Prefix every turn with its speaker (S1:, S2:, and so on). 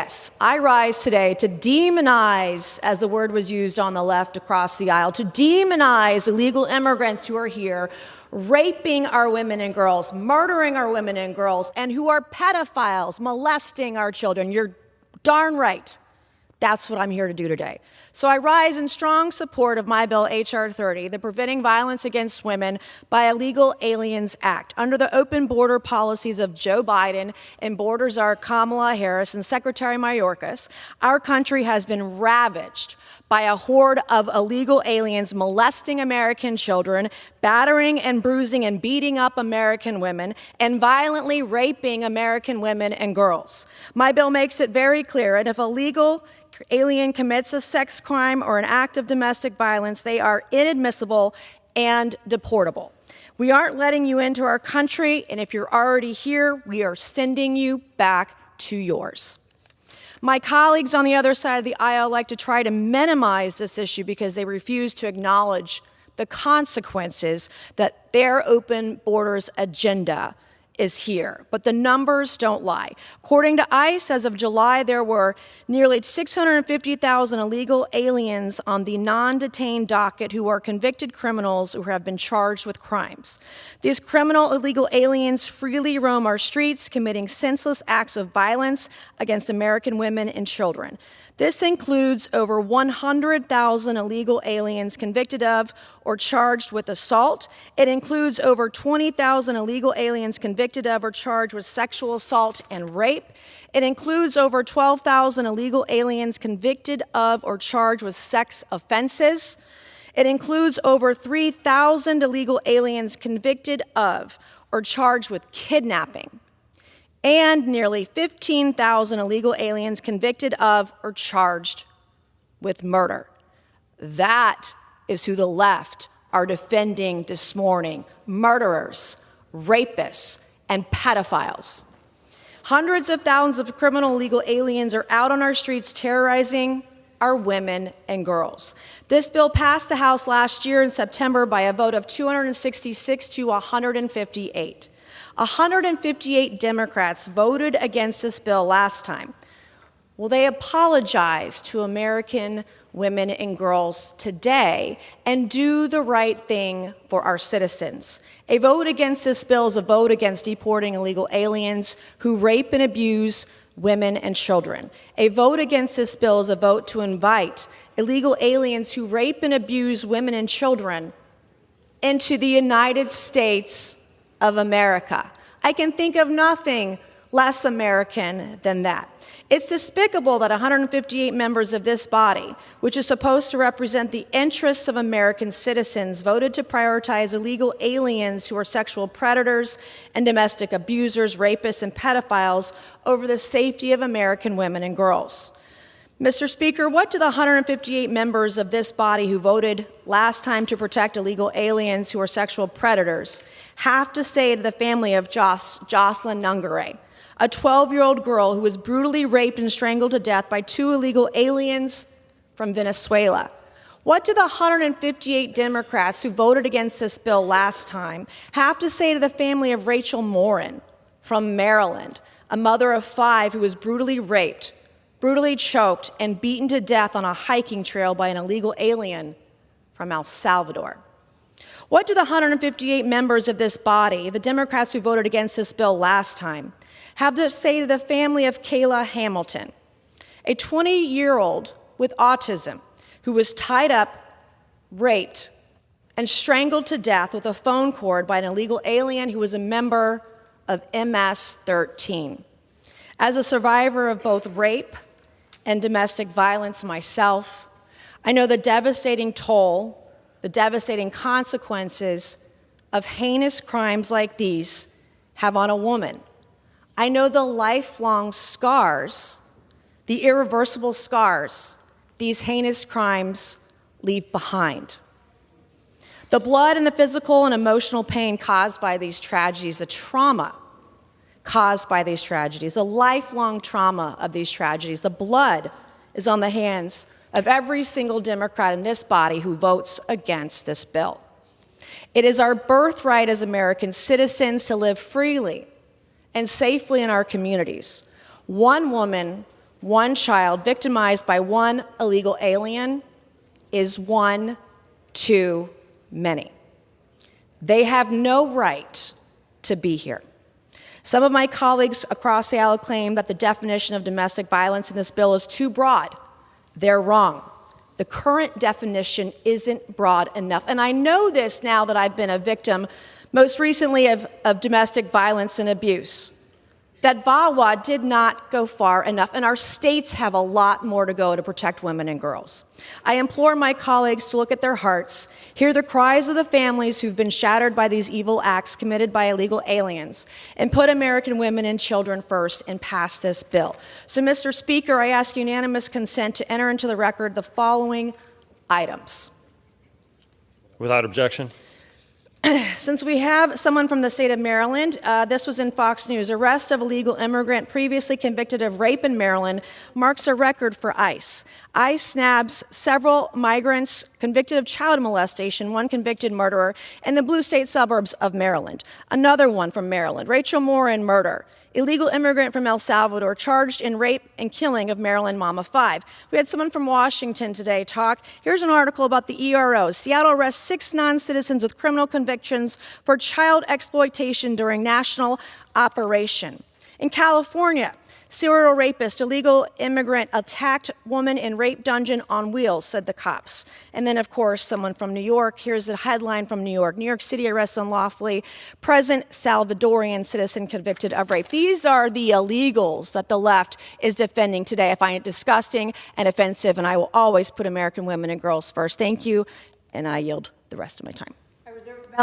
S1: Yes, I rise today to demonize, as the word was used on the left across the aisle, to demonize illegal immigrants who are here, raping our women and girls, murdering our women and girls, and who are pedophiles, molesting our children. You're darn right. That's what I'm here to do today. So I rise in strong support of my bill, H.R.30, the Preventing Violence Against Women by Illegal Aliens Act. Under the open border policies of Joe Biden and border czar Kamala Harris and Secretary Mayorkas, our country has been ravaged by a horde of illegal aliens molesting American children, battering and bruising and beating up American women, and violently raping American women and girls. My bill makes it very clear, and if a legal alien commits a sex crime or an act of domestic violence, they are inadmissible and deportable. We aren't letting you into our country, and if you're already here, we are sending you back to yours. My colleagues on the other side of the aisle like to try to minimize this issue because they refuse to acknowledge the consequences that their open borders agenda is here. But the numbers don't lie. According to ICE, as of July, there were nearly 650,000 illegal aliens on the non-detained docket who are convicted criminals who have been charged with crimes. These criminal illegal aliens freely roam our streets, committing senseless acts of violence against American women and children. This includes over 100,000 illegal aliens convicted of or charged with assault. It includes over 20,000 illegal aliens convicted of or charged with sexual assault and rape. It includes over 12,000 illegal aliens convicted of or charged with sex offenses. It includes over 3,000 illegal aliens convicted of or charged with kidnapping, and nearly 15,000 illegal aliens convicted of or charged with murder. That is who the left are defending this morning: murderers, rapists, and pedophiles. Hundreds of thousands of criminal illegal aliens are out on our streets terrorizing our women and girls. This bill passed the House last year in September by a vote of 266 to 158. 158 Democrats voted against this bill last time. Will they apologize to American women and girls today and do the right thing for our citizens? A vote against this bill is a vote against deporting illegal aliens who rape and abuse women and children. A vote against this bill is a vote to invite illegal aliens who rape and abuse women and children into the United States of America. I can think of nothing less American than that. It's despicable that 158 members of this body, which is supposed to represent the interests of American citizens, voted to prioritize illegal aliens who are sexual predators and domestic abusers, rapists, and pedophiles over the safety of American women and girls. Mr. Speaker, what do the 158 members of this body who voted last time to protect illegal aliens who are sexual predators have to say to the family of Jocelyn Nungare, a 12-year-old girl who was brutally raped and strangled to death by two illegal aliens from Venezuela? What do the 158 Democrats who voted against this bill last time have to say to the family of Rachel Morin from Maryland, a mother of 5 who was brutally raped, brutally choked, and beaten to death on a hiking trail by an illegal alien from El Salvador? What do the 158 members of this body, the Democrats who voted against this bill last time, have to say to the family of Kayla Hamilton, a 20-year-old with autism who was tied up, raped, and strangled to death with a phone cord by an illegal alien who was a member of MS-13? As a survivor of both rape and domestic violence myself, I know the devastating toll, the devastating consequences of heinous crimes like these have on a woman. I know the lifelong scars, the irreversible scars these heinous crimes leave behind. The blood and the physical and emotional pain caused by these tragedies, the trauma caused by these tragedies, the lifelong trauma of these tragedies, the blood is on the hands of every single Democrat in this body who votes against this bill. It is our birthright as American citizens to live freely and safely in our communities. One woman, one child victimized by one illegal alien is one too many. They have no right to be here. Some of my colleagues across the aisle claim that the definition of domestic violence in this bill is too broad. They're wrong. The current definition isn't broad enough. And I know this now that I've been a victim, most recently of domestic violence and abuse, that VAWA did not go far enough, and our states have a lot more to go to protect women and girls. I implore my colleagues to look at their hearts, hear the cries of the families who've been shattered by these evil acts committed by illegal aliens, and put American women and children first and pass this bill. So, Mr. Speaker, I ask unanimous consent to enter into the record the following items.
S2: Without objection.
S1: Since we have someone from the state of Maryland, this was in Fox News. Arrest of illegal immigrant previously convicted of rape in Maryland marks a record for ICE. ICE nabs several migrants convicted of child molestation, one convicted murderer, in the blue state suburbs of Maryland. Another one from Maryland, Rachel Moore in murder. Illegal immigrant from El Salvador charged in rape and killing of Maryland Mama 5. We had someone from Washington today talk. Here's an article about the EROs. Seattle arrests 6 non-citizens with criminal convictions for child exploitation during national operation. In California, serial rapist, illegal immigrant attacked woman in rape dungeon on wheels, said the cops. And then, of course, someone from New York. Here's the headline from New York. New York City arrests unlawfully present Salvadorian citizen convicted of rape. These are the illegals that the left is defending today. I find it disgusting and offensive, and I will always put American women and girls first. Thank you, and I yield the rest of my time.